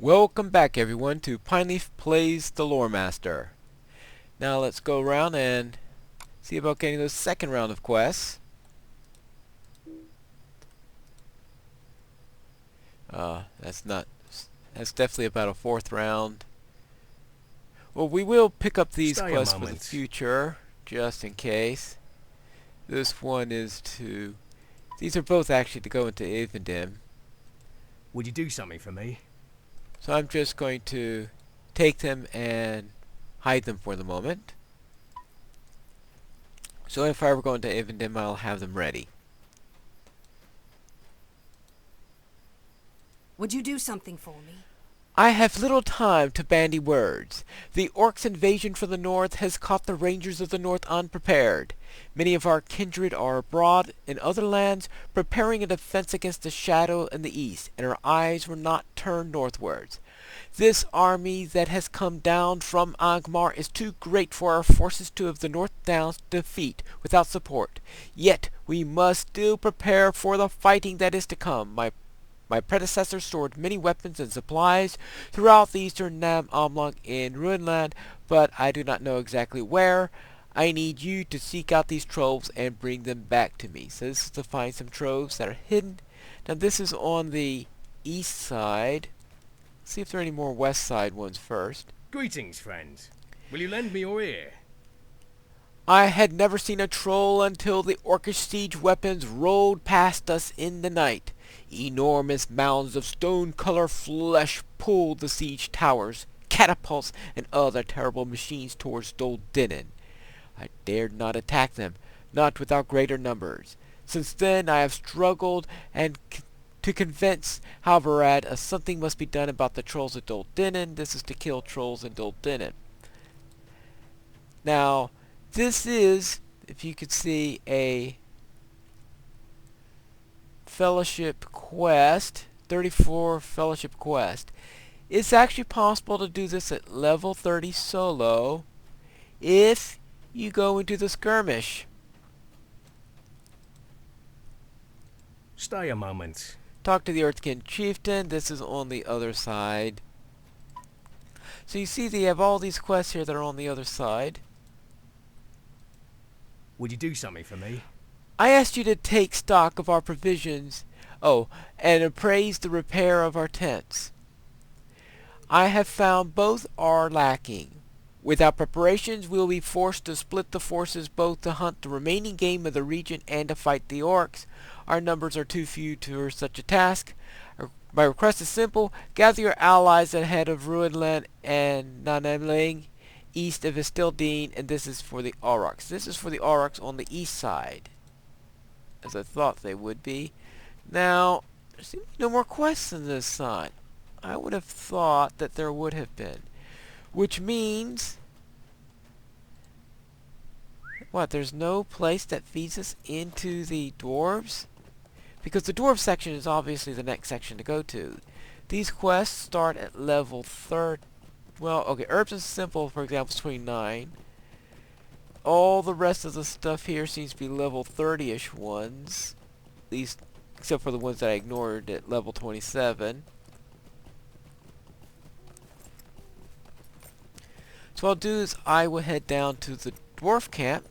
Welcome back everyone to Pineleaf Plays the Lore Master. Now let's go around and see about getting the second round of quests. That's definitely about a fourth round. Well, we will pick up these Stay a quests for the moment. future, just in case. This one is to... These are both actually to go into Esteldin. Would you do something for me? So I'm just going to take them and hide them for the moment. So if I ever go into Esteldin, I'll have them ready. Would you do something for me? I have little time to bandy words. The orcs' invasion from the north has caught the rangers of the north unprepared. Many of our kindred are abroad in other lands, preparing a defense against the shadow in the east, and our eyes were not turned northwards. This army that has come down from Angmar is too great for our forces to have the North Downs defeat without support. Yet we must still prepare for the fighting that is to come. My predecessor stored many weapons and supplies throughout the eastern Nam Amlong in Ruinland, but I do not know exactly where. I need you to seek out these troves and bring them back to me. So this is to find some troves that are hidden. Now this is on the east side. Let's see if there are any more west side ones first. Greetings, friend. Will you lend me your ear? I had never seen a troll until the orcish siege weapons rolled past us in the night. Enormous mounds of stone-colored flesh pulled the siege towers, catapults, and other terrible machines towards Esteldin. I dared not attack them, not without greater numbers. Since then I have struggled to convince Halvarad something must be done about the trolls at Esteldin. This is to kill trolls in Esteldin. Now, this is, if you could see, a fellowship quest, 34 fellowship quest. It's actually possible to do this at level 30 solo if you go into the skirmish. Stay a moment. Talk to the Earthkin Chieftain. This is on the other side. So you see they have all these quests here that are on the other side. Would you do something for me? I asked you to take stock of our provisions, and appraise the repair of our tents. I have found both are lacking. Without preparations, we will be forced to split the forces both to hunt the remaining game of the region and to fight the orcs. Our numbers are too few for such a task. My request is simple. Gather your allies ahead of Ruinland and Nanamling, east of Esteldin, and this is for the Aurochs. This is for the Aurochs on the east side, as I thought they would be. Now, there seems to be no more quests on this side. I would have thought that there would have been. Which means... What, there's no place that feeds us into the dwarves? Because the dwarf section is obviously the next section to go to. These quests start at level 30. Well, okay, Herbs and Simple, for example, is 29. All the rest of the stuff here seems to be level 30-ish ones. At least, except for the ones that I ignored at level 27. So what I'll do is I will head down to the dwarf camp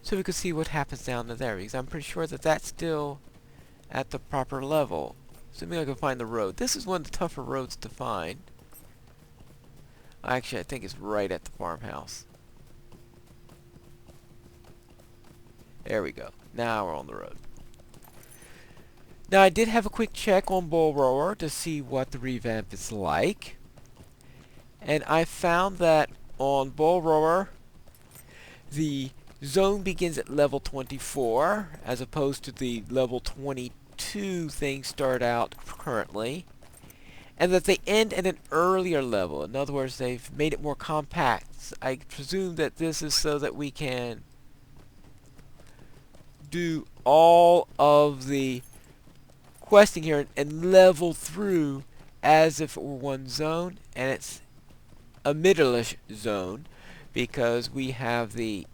so we can see what happens down there, because I'm pretty sure that that's still at the proper level. Assuming I can find the road. This is one of the tougher roads to find. Actually, I think it's right at the farmhouse. There we go. Now we're on the road. Now I did have a quick check on Bull Rower to see what the revamp is like. And I found that on Bull Rower, the zone begins at level 24, as opposed to the level 22 things start out currently. And that they end at an earlier level. In other words, they've made it more compact. I presume that this is so that we can do all of the questing here and level through as if it were one zone, and it's a middle-ish zone because we have the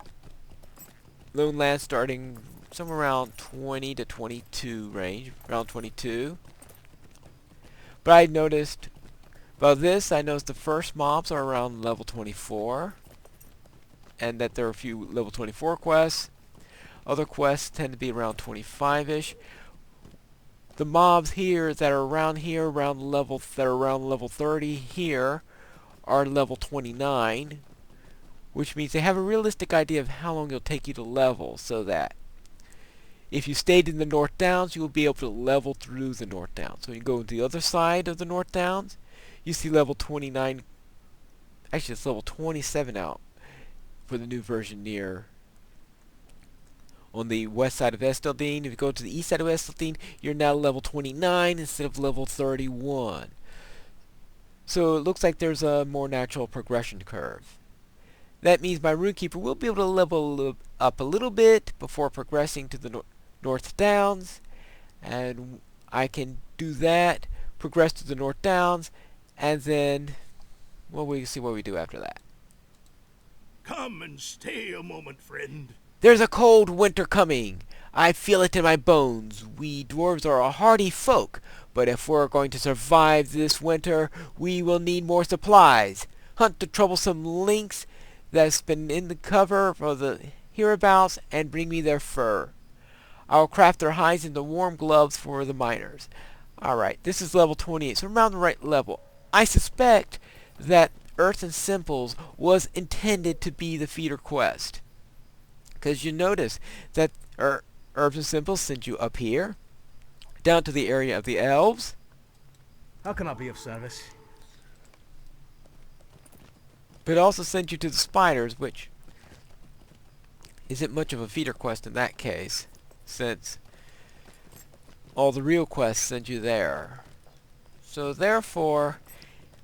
Lone Land starting somewhere around 20 to 22 range, around 22. But I noticed By this, I noticed the first mobs are around level 24, and that there are a few level 24 quests. Other quests tend to be around 25-ish. The mobs here that are around here, around level 30 here, are level 29, which means they have a realistic idea of how long it'll take you to level, so that if you stayed in the North Downs, you will be able to level through the North Downs. So you go to the other side of the North Downs, you see level 29, actually it's level 27 out for the new version near on the west side of Esteldin. If you go to the east side of Esteldin, you're now level 29 instead of level 31. So it looks like there's a more natural progression curve. That means my Runekeeper will be able to level up a little bit before progressing to the North Downs, and I can do that, progress to the North Downs, and then, well, we can see what we do after that. Come and stay a moment, friend. There's a cold winter coming. I feel it in my bones. We dwarves are a hardy folk, but if we're going to survive this winter, we will need more supplies. Hunt the troublesome lynx that's been in the cover for the hereabouts and bring me their fur. I'll craft their hides into warm gloves for the miners. Alright, this is level 28, so around the right level. I suspect that Earth and Simples was intended to be the feeder quest. Because you notice that Herbs and Simples send you up here, down to the area of the elves. How can I be of service? But it also sends you to the spiders, which isn't much of a feeder quest in that case, since all the real quests send you there. So therefore,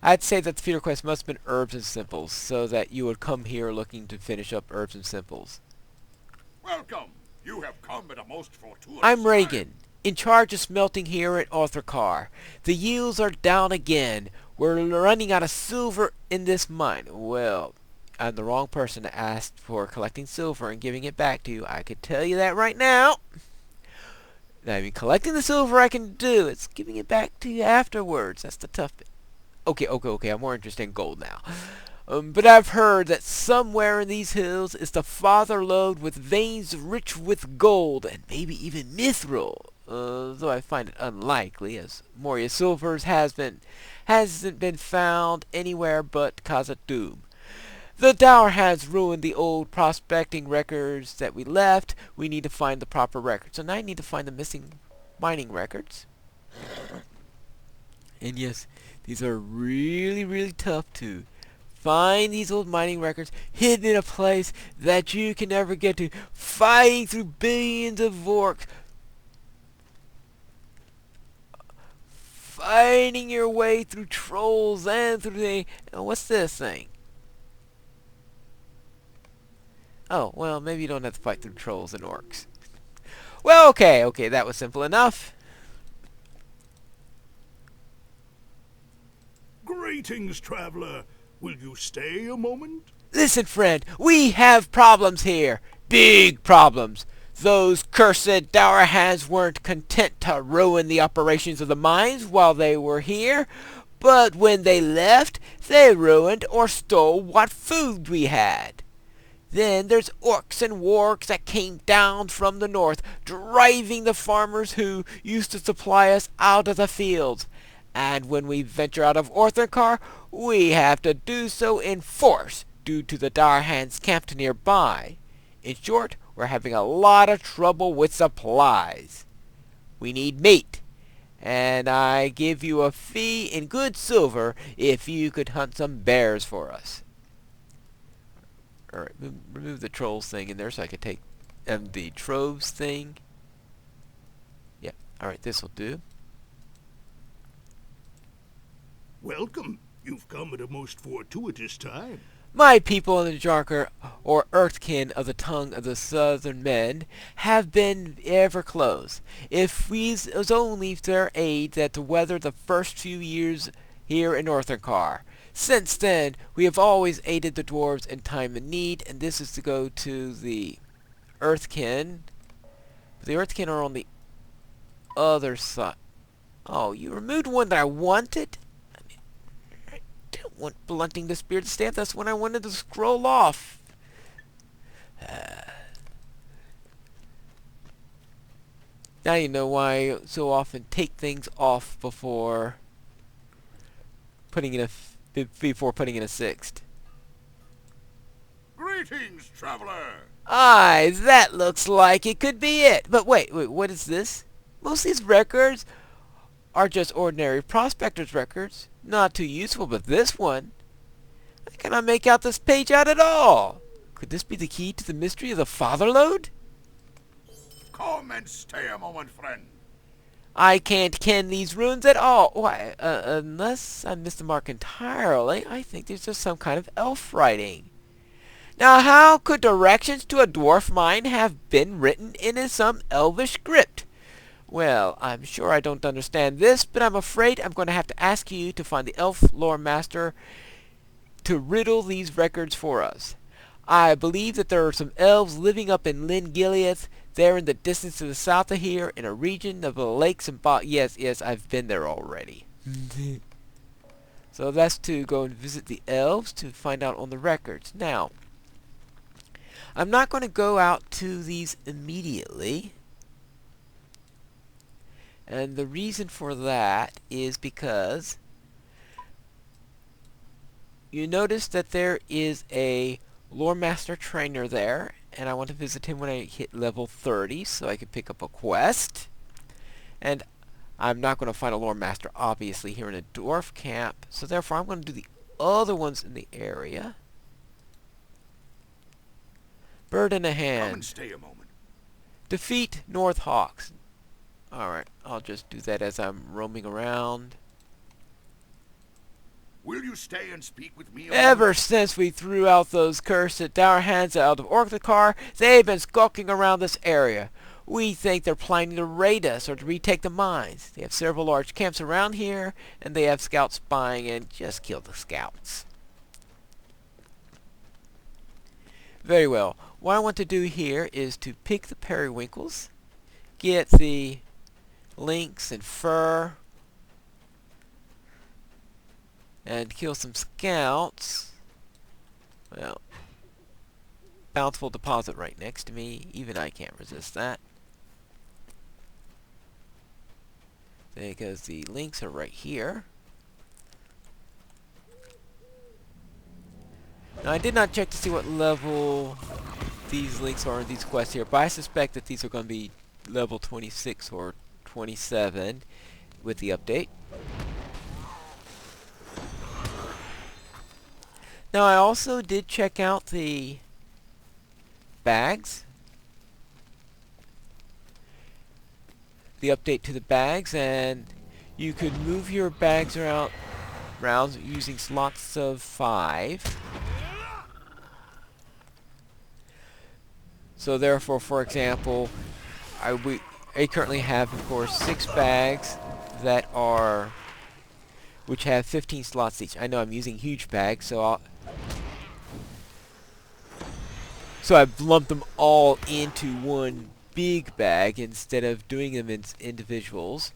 I'd say that the feeder quest must have been Herbs and Simples, so that you would come here looking to finish up Herbs and Simples. Welcome. You have come at a most fortuitous I'm time. Reagan, in charge of smelting here at Othrikar. The yields are down again. We're running out of silver in this mine. Well, I'm the wrong person to ask for collecting silver and giving it back to you. I could tell you that right now. I mean, collecting the silver I can do. It's giving it back to you afterwards. That's the tough bit. Okay. I'm more interested in gold now. But I've heard that somewhere in these hills is the father lode with veins rich with gold, and maybe even mithril. Though I find it unlikely, as Moria Silvers hasn't been found anywhere but Khazad-dûm. The Dower has ruined the old prospecting records that we left. We need to find the proper records. So now I need to find the missing mining records. And yes, these are really, really tough to find, these old mining records hidden in a place that you can never get to, fighting through billions of orcs, fighting your way through trolls and through the... what's this thing? Oh, well, maybe you don't have to fight through trolls and orcs. Well, okay, that was simple enough. Greetings, traveler. Will you stay a moment? Listen, friend, we have problems here. Big problems. Those cursed Dower hands weren't content to ruin the operations of the mines while they were here, but when they left, they ruined or stole what food we had. Then there's orcs and wargs that came down from the north, driving the farmers who used to supply us out of the fields. And when we venture out of Othrikar, we have to do so in force due to the Dower hands camped nearby. In short, we're having a lot of trouble with supplies. We need meat, and I give you a fee in good silver if you could hunt some bears for us. Alright, remove the trolls thing in there so I could take the troves thing. Yeah, alright, this will do. Welcome. You've come at a most fortuitous time. My people in the Jarkar, or Earthkin of the tongue of the southern men, have been ever close. If we was only their aid that to weather the first few years here in Othrikar. Since then, we have always aided the dwarves in time of need, and this is to go to the Earthkin. The Earthkin are on the other side. Oh, you removed one that I wanted? don't want blunting the spirit staff. That's when I wanted to scroll off. Now you know why I so often take things off before putting in a sixth. Greetings, traveler. Aye, that looks like it could be it. But wait, what is this? Most of these records are just ordinary prospector's records. Not too useful, but this one, I cannot make out this page out at all. Could this be the key to the mystery of the Fatherlode? Come and stay a moment, friend. I can't ken these runes at all. Why, unless I missed the mark entirely, I think there's just some kind of elf writing. Now, how could directions to a dwarf mine have been written in some elvish script? Well, I'm sure I don't understand this, but I'm afraid I'm going to have to ask you to find the elf lore master to riddle these records for us. I believe that there are some elves living up in Lyn Gileath, there in the distance to the south of here, in a region of the lakes and yes, I've been there already. So that's to go and visit the elves to find out on the records. Now, I'm not going to go out to these immediately. And the reason for that is because you notice that there is a lore master trainer there, and I want to visit him when I hit level 30 so I can pick up a quest. And I'm not going to find a lore master obviously here in a dwarf camp, so therefore I'm going to do the other ones in the area. Bird in a hand. Come and stay a moment. Defeat North Hawks. Alright, I'll just do that as I'm roaming around. Will you stay and speak with me? Ever since we threw out those cursed dour hands out of Othrikar, they've been skulking around this area. We think they're planning to raid us or to retake the mines. They have several large camps around here, and they have scouts spying, and just kill the scouts. Very well. What I want to do here is to pick the periwinkles, get the lynx and fur, and kill some scouts. Well, bountiful deposit right next to me. Even I can't resist that. Because the lynx are right here. Now, I did not check to see what level these links are in these quests here, but I suspect that these are going to be level 26 or 27 with the update. Now, I also did check out the bags. The update to the bags, and you could move your bags around using slots of 5. So therefore, for example, I currently have, of course, 6 bags that are, which have 15 slots each. I know I'm using huge bags, so I've lumped them all into one big bag instead of doing them in individuals.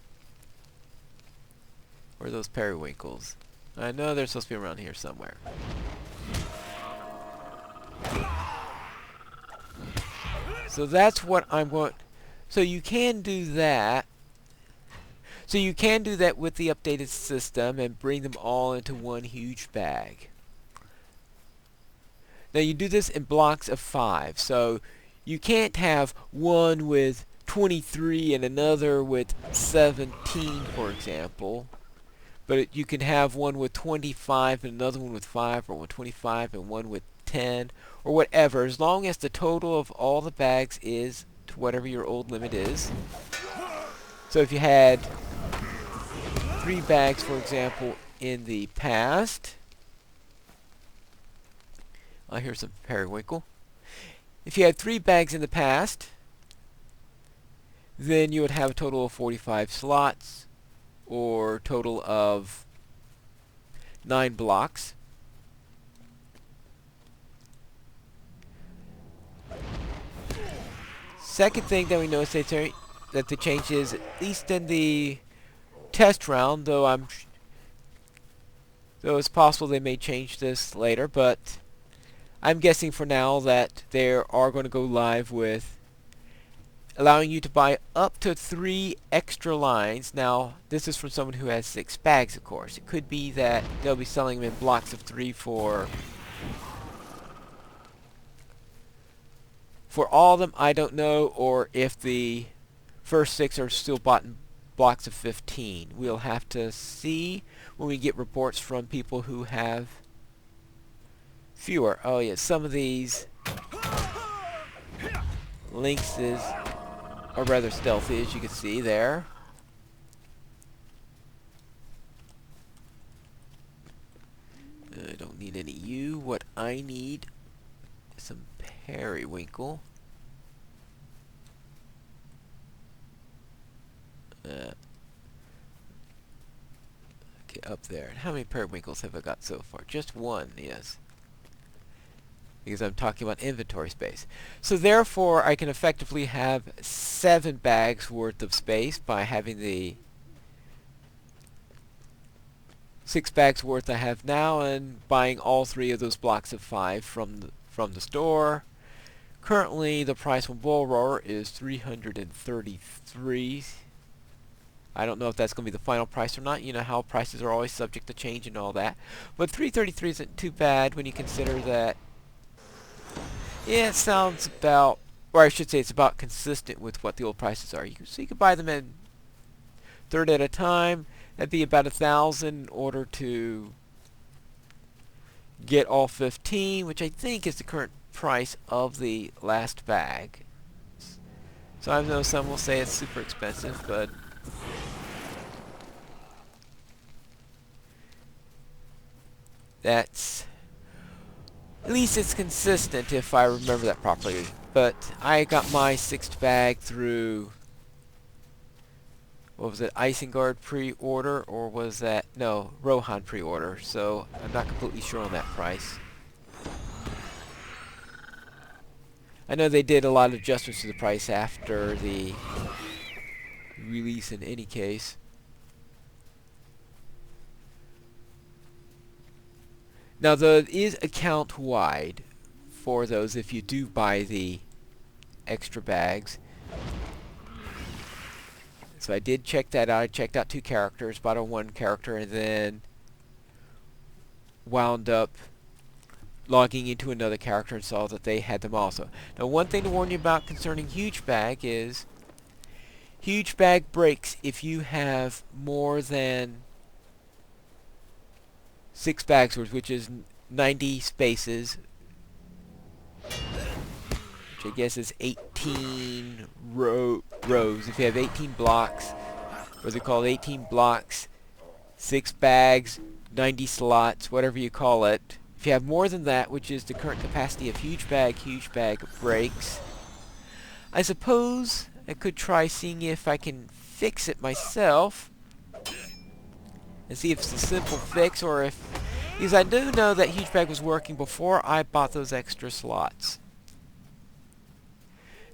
Where are those periwinkles? I know they're supposed to be around here somewhere. So that's what I'm going. So you can do that. So you can do that with the updated system and bring them all into one huge bag. Now you do this in blocks of 5. So you can't have one with 23 and another with 17, for example. But you can have one with 25 and another one with 5, or with 25 and one with 10, or whatever, as long as the total of all the bags is to whatever your old limit is. So if you had 3 bags, for example, in the past, here's some periwinkle. If you had 3 bags in the past, then you would have a total of 45 slots, or total of 9 blocks. Second thing that we noticed that the change is, at least in the test round, though So it's possible they may change this later, but I'm guessing for now that they are going to go live with allowing you to buy up to 3 extra lines. Now, this is from someone who has 6 bags, of course. It could be that they'll be selling them in blocks of 3 for all of them. I don't know, or if the first 6 are still bought in blocks of 15. We'll have to see when we get reports from people who have fewer. Oh yeah, some of these lynxes are rather stealthy, as you can see there. I don't need any you. What I need is some periwinkle. Okay, up there. How many periwinkles have I got so far? Just 1, yes. Because I'm talking about inventory space. So therefore, I can effectively have 7 bags worth of space by having the 6 bags worth I have now and buying all 3 of those blocks of 5 from the store. Currently, the price on Bull Roar is 333. I don't know if that's going to be the final price or not. You know how prices are always subject to change and all that. But 333 isn't too bad when you consider that. Yeah, it sounds about, or I should say it's about consistent with what the old prices are. So you can buy them in third at a time. That'd be about 1,000 in order to get all 15, which I think is the current price of the last bag. So I know some will say it's super expensive, but that's, at least it's consistent if I remember that properly. But I got my 6th bag through, what was it, Isengard pre-order, or was that, no, Rohan pre-order, so I'm not completely sure on that price. I know they did a lot of adjustments to the price after the release in any case. Now, there is account-wide for those if you do buy the extra bags. So I did check that out. I checked out 2 characters, bought on 1 character, and then wound up logging into another character and saw that they had them also. Now, one thing to warn you about concerning huge bag is huge bag breaks if you have more than 6 bags worth, which is 90 spaces, which I guess is 18 rows. If you have 18 blocks, what they call 18 blocks, 6 bags, 90 slots, whatever you call it. If you have more than that, which is the current capacity of huge bag breaks. I suppose I could try seeing if I can fix it myself and see if it's a simple fix, or if, because I do know that huge bag was working before I bought those extra slots.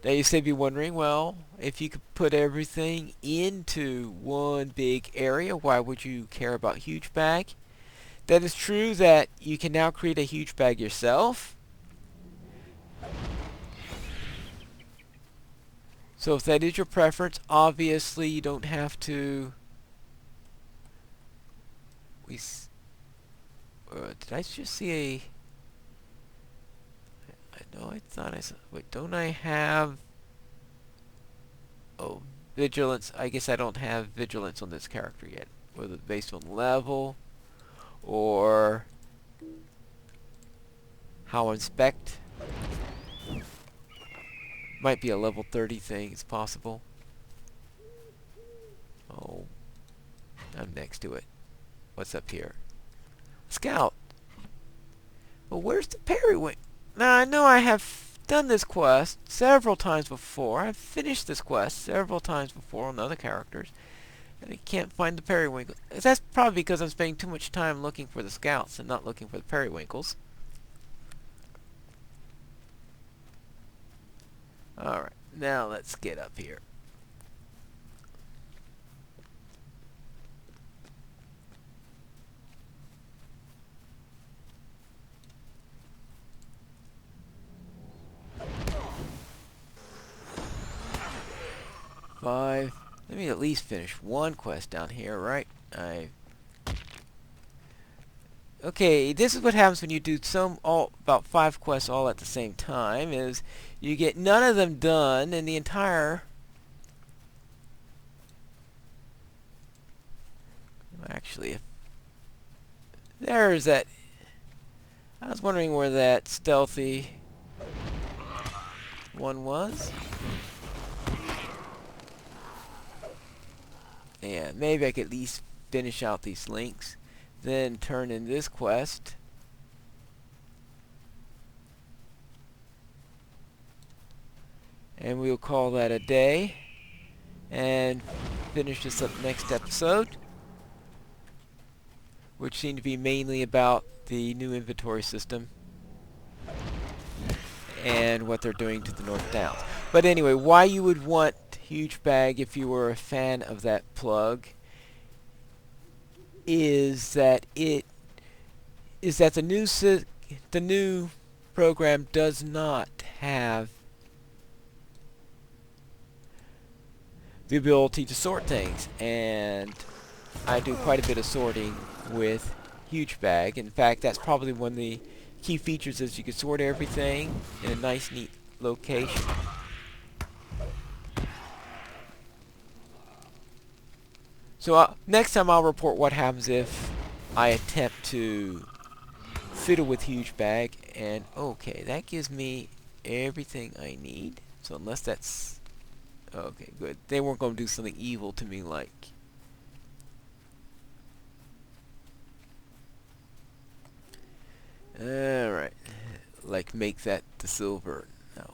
Now you may be wondering, well, if you could put everything into one big area, why would you care about huge bag? That is true that you can now create a huge bag yourself. So if that is your preference, obviously you don't have to. Did I just see a? I know I thought I saw. Wait, don't I have? Oh, vigilance. I guess I don't have vigilance on this character yet. Whether it's based on level or how inspect. Might be a level 30 thing. It's possible. Oh, I'm next to it. What's up here? Scout. Well, where's the periwinkle? Now, I know I have done this quest several times before. I've finished this quest several times before on other characters. And I can't find the periwinkle. That's probably because I'm spending too much time looking for the scouts and not looking for the periwinkles. Alright, now let's get up here. Let me at least finish one quest down here, right? Okay, this is what happens when you do about 5 quests all at the same time, is you get none of them done, and the entire... Actually, there's that... I was wondering where that stealthy one was. And maybe I could at least finish out these links, then turn in this quest. And we'll call that a day. And finish this up next episode, which seemed to be mainly about the new inventory system and what they're doing to the North Downs. But anyway, why you would want Huge Bag if you were a fan of that plug is that the new program does not have the ability to sort things, and I do quite a bit of sorting with Huge Bag. In fact, that's probably one of the key features, is you can sort everything in a nice, neat location. So next time I'll report what happens if I attempt to fiddle with Huge Bag. And okay, that gives me everything I need. So unless that's... okay, good. They weren't going to do something evil to me like... Alright. Like make that the silver. No.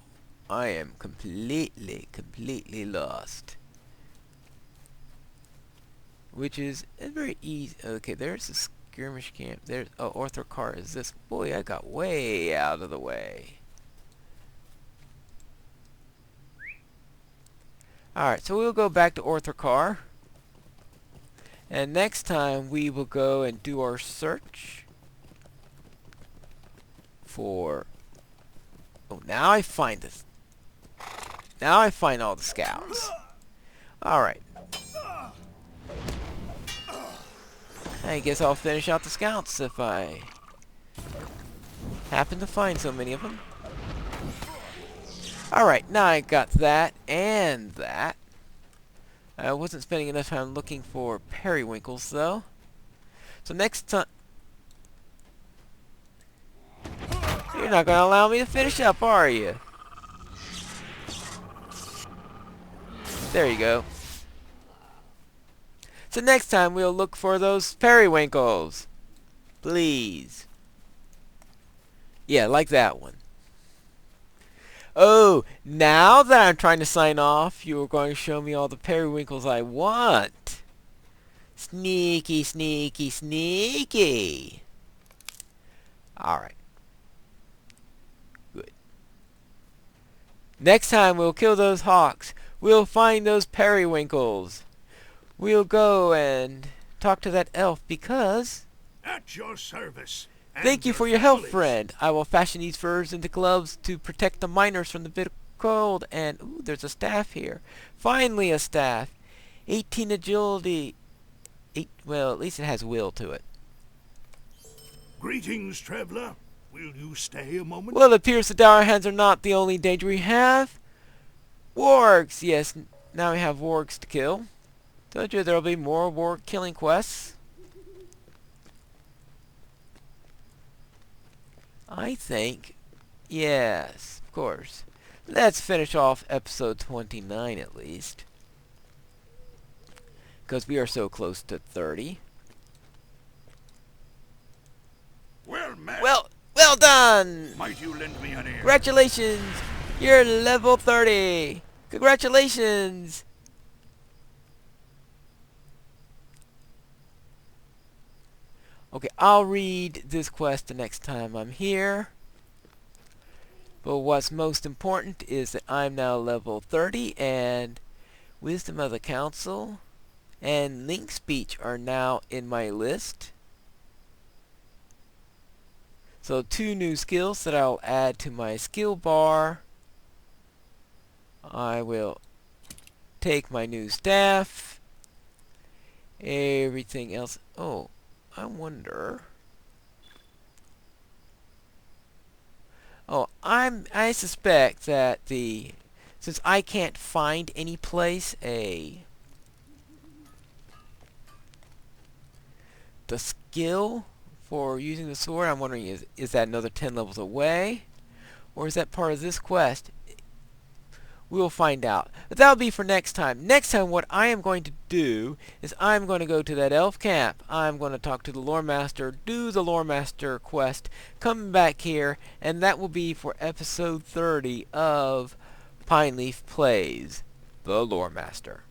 I am completely lost. Which is very easy. Okay, there's a skirmish camp. There's... oh, Othrikar is this. Boy, I got way out of the way. Alright, so we'll go back to Othrikar. And next time we will go and do our search for... oh, now I find this. Now I find all the scouts. Alright. I guess I'll finish out the scouts if I happen to find so many of them. Alright, now I got that and that. I wasn't spending enough time looking for periwinkles, though. So next time... you're not going to allow me to finish up, are you? There you go. So next time we'll look for those periwinkles. Please. Yeah, like that one. Oh, now that I'm trying to sign off, you're going to show me all the periwinkles I want. Sneaky, sneaky, sneaky. Alright. Good. Next time we'll kill those hawks. We'll find those periwinkles. We'll go and talk to that elf because... At your service. thank you for your help, friend. I will fashion these furs into gloves to protect the miners from the bitter cold. And, ooh, there's a staff here. Finally a staff. 18 agility. Well, at least it has will to it. Greetings, traveler. Will you stay a moment? Well, it appears the dour hands are not the only danger we have. Wargs. Yes, now we have wargs to kill. Told you there'll be more warg killing quests. I think, yes, of course. Let's finish off episode 29 at least, because we are so close to 30. Well met. Well done! Might you lend me an ear? Congratulations! You're level 30! Congratulations! Okay, I'll read this quest the next time I'm here. But what's most important is that I'm now level 30, and Wisdom of the Council and Link Speech are now in my list. So 2 new skills that I'll add to my skill bar. I will take my new staff. Everything else. Oh, I wonder. Oh, I suspect that since I can't find any place the skill for using the sword, I'm wondering is that another 10 levels away, or is that part of this quest? We will find out. But that'll be for next time. Next time, what I am going to do is I'm going to go to that elf camp. I'm going to talk to the lore master, do the lore master quest, come back here, and that will be for episode 30 of Pineleaf Plays the Lore Master.